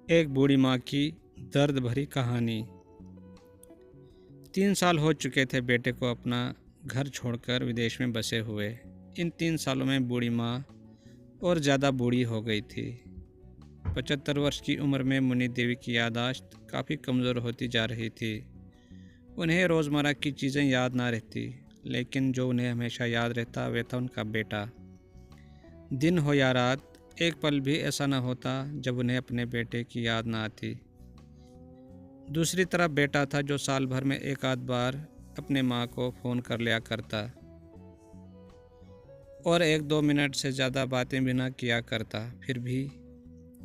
एक बूढ़ी माँ की दर्द भरी कहानी। 3 साल हो चुके थे बेटे को अपना घर छोड़कर विदेश में बसे हुए। इन 3 सालों में बूढ़ी माँ और ज़्यादा बूढ़ी हो गई थी। 75 वर्ष की उम्र में मुन्नी देवी की याददाश्त काफ़ी कमज़ोर होती जा रही थी। उन्हें रोज़मर्रा की चीज़ें याद ना रहती, लेकिन जो उन्हें हमेशा याद रहता वह था उनका बेटा। दिन हो या रात, एक पल भी ऐसा न होता जब उन्हें अपने बेटे की याद ना आती। दूसरी तरफ बेटा था जो साल भर में एक आध बार अपने माँ को फ़ोन कर लिया करता और 1-2 मिनट से ज़्यादा बातें भी ना किया करता। फिर भी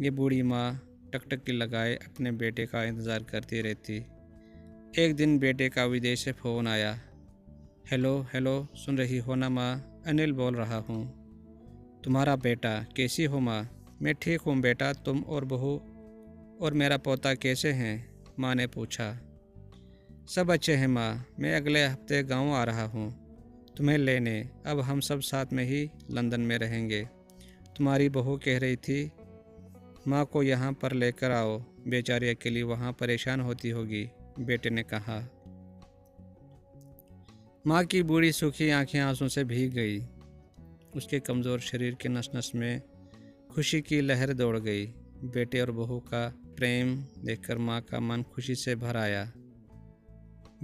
ये बूढ़ी माँ टकटकी लगाए अपने बेटे का इंतज़ार करती रहती। एक दिन बेटे का विदेश से फ़ोन आया। हेलो हेलो, सुन रही हो ना माँ? अनिल बोल रहा हूँ, तुम्हारा बेटा। कैसी हो माँ? मैं ठीक हूँ बेटा, तुम और बहू और मेरा पोता कैसे हैं? माँ ने पूछा। सब अच्छे हैं माँ, मैं अगले हफ्ते गांव आ रहा हूँ तुम्हें लेने। अब हम सब साथ में ही लंदन में रहेंगे। तुम्हारी बहू कह रही थी माँ को यहाँ पर लेकर आओ, बेचारी अकेली वहाँ परेशान होती होगी, बेटे ने कहा। माँ की बूढ़ी सूखी आंखें आंसू से भीग गई। उसके कमज़ोर शरीर के नस नस में खुशी की लहर दौड़ गई। बेटे और बहू का प्रेम देखकर माँ का मन खुशी से भर आया।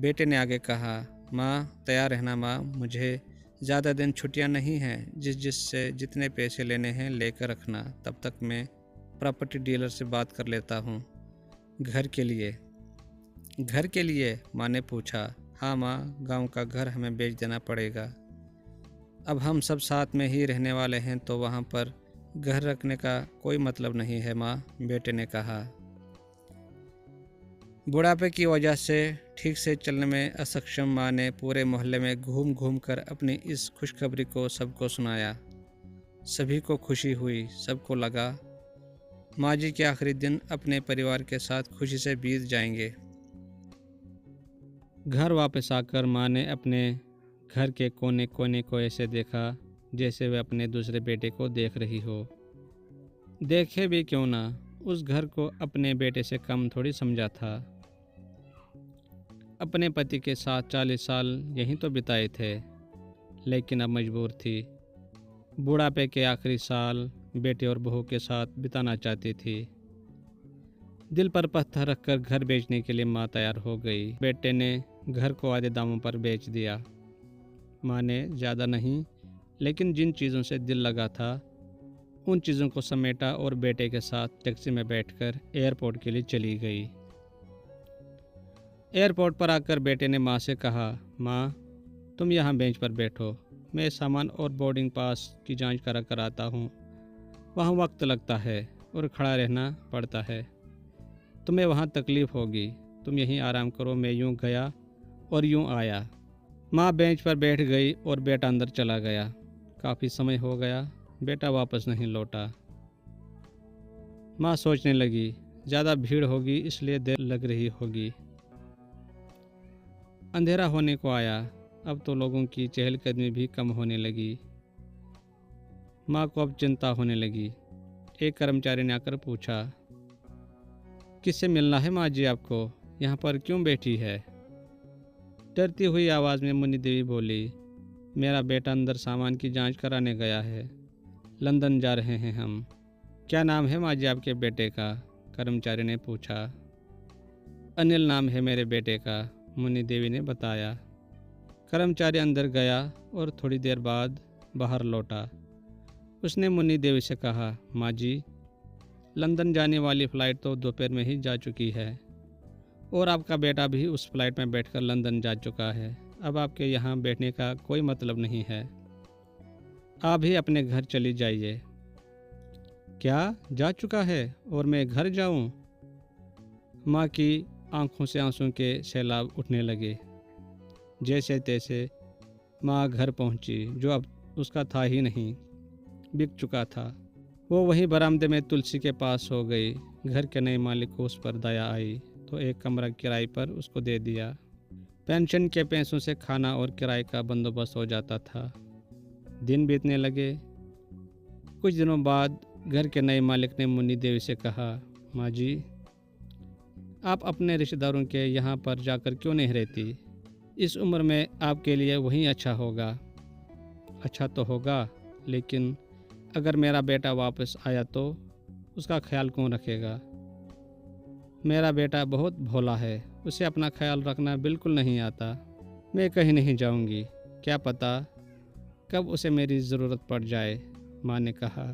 बेटे ने आगे कहा, माँ तैयार रहना माँ, मुझे ज़्यादा दिन छुट्टियाँ नहीं हैं। जिससे जितने पैसे लेने हैं लेकर रखना, तब तक मैं प्रॉपर्टी डीलर से बात कर लेता हूँ। घर के लिए? घर के लिए? माँ ने पूछा। हाँ माँ, गांव का घर हमें बेच देना पड़ेगा। अब हम सब साथ में ही रहने वाले हैं तो वहाँ पर घर रखने का कोई मतलब नहीं है माँ, बेटे ने कहा। बुढ़ापे की वजह से ठीक से चलने में असक्षम माँ ने पूरे मोहल्ले में घूम घूम कर अपनी इस खुशखबरी को सबको सुनाया। सभी को खुशी हुई। सबको लगा माँ जी के आखिरी दिन अपने परिवार के साथ खुशी से बीत जाएंगे। घर वापस आकर माँ ने अपने घर के कोने कोने को ऐसे देखा जैसे वह अपने दूसरे बेटे को देख रही हो। देखे भी क्यों ना, उस घर को अपने बेटे से कम थोड़ी समझा था। अपने पति के साथ 40 साल यहीं तो बिताए थे, लेकिन अब मजबूर थी। बुढ़ापे के आखिरी साल बेटे और बहू के साथ बिताना चाहती थी। दिल पर पत्थर रखकर घर बेचने के लिए माँ तैयार हो गई। बेटे ने घर को आधे दामों पर बेच दिया। माँ ने ज़्यादा नहीं, लेकिन जिन चीज़ों से दिल लगा था उन चीज़ों को समेटा और बेटे के साथ टैक्सी में बैठकर एयरपोर्ट के लिए चली गई। एयरपोर्ट पर आकर बेटे ने माँ से कहा, माँ तुम यहाँ बेंच पर बैठो, मैं सामान और बोर्डिंग पास की जांच करा कर आता हूँ। वहाँ वक्त लगता है और खड़ा रहना पड़ता है, तुम्हें वहाँ तकलीफ़ होगी, तुम यहीं आराम करो। मैं यूँ गया और यूँ आया। माँ बेंच पर बैठ गई और बेटा अंदर चला गया। काफ़ी समय हो गया, बेटा वापस नहीं लौटा। माँ सोचने लगी, ज़्यादा भीड़ होगी इसलिए देर लग रही होगी। अंधेरा होने को आया, अब तो लोगों की चहलकदमी भी कम होने लगी। माँ को अब चिंता होने लगी। एक कर्मचारी ने आकर पूछा, किससे मिलना है माँ जी आपको? यहाँ पर क्यों बैठी है? डरती हुई आवाज़ में मुन्नी देवी बोली, मेरा बेटा अंदर सामान की जांच कराने गया है, लंदन जा रहे हैं हम। क्या नाम है माँ जी आपके बेटे का? कर्मचारी ने पूछा। अनिल नाम है मेरे बेटे का, मुन्नी देवी ने बताया। कर्मचारी अंदर गया और थोड़ी देर बाद बाहर लौटा। उसने मुन्नी देवी से कहा, माँ जी लंदन जाने वाली फ़्लाइट तो दोपहर में ही जा चुकी है और आपका बेटा भी उस फ्लाइट में बैठकर लंदन जा चुका है। अब आपके यहाँ बैठने का कोई मतलब नहीं है, आप ही अपने घर चली जाइए। क्या जा चुका है और मैं घर जाऊँ? माँ की आंखों से आंसू के सैलाब उठने लगे। जैसे तैसे माँ घर पहुँची, जो अब उसका था ही नहीं, बिक चुका था। वो वहीं बरामदे में तुलसी के पास हो गई। घर के नए मालिक को उस पर दया आई तो एक कमरा किराए पर उसको दे दिया। पेंशन के पैसों से खाना और किराए का बंदोबस्त हो जाता था। दिन बीतने लगे। कुछ दिनों बाद घर के नए मालिक ने मुन्नी देवी से कहा, माँ जी, आप अपने रिश्तेदारों के यहाँ पर जाकर क्यों नहीं रहती? इस उम्र में आपके लिए वही अच्छा होगा। अच्छा तो होगा, लेकिन अगर मेरा बेटा वापस आया तो उसका ख्याल कौन रखेगा? मेरा बेटा बहुत भोला है, उसे अपना ख्याल रखना बिल्कुल नहीं आता। मैं कहीं नहीं जाऊंगी, क्या पता कब उसे मेरी ज़रूरत पड़ जाए, माँ ने कहा।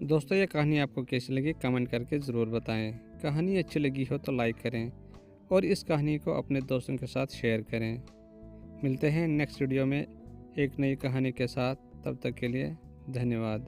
दोस्तों, ये कहानी आपको कैसी लगी कमेंट करके ज़रूर बताएं। कहानी अच्छी लगी हो तो लाइक करें और इस कहानी को अपने दोस्तों के साथ शेयर करें। मिलते हैं नेक्स्ट वीडियो में एक नई कहानी के साथ। तब तक के लिए धन्यवाद।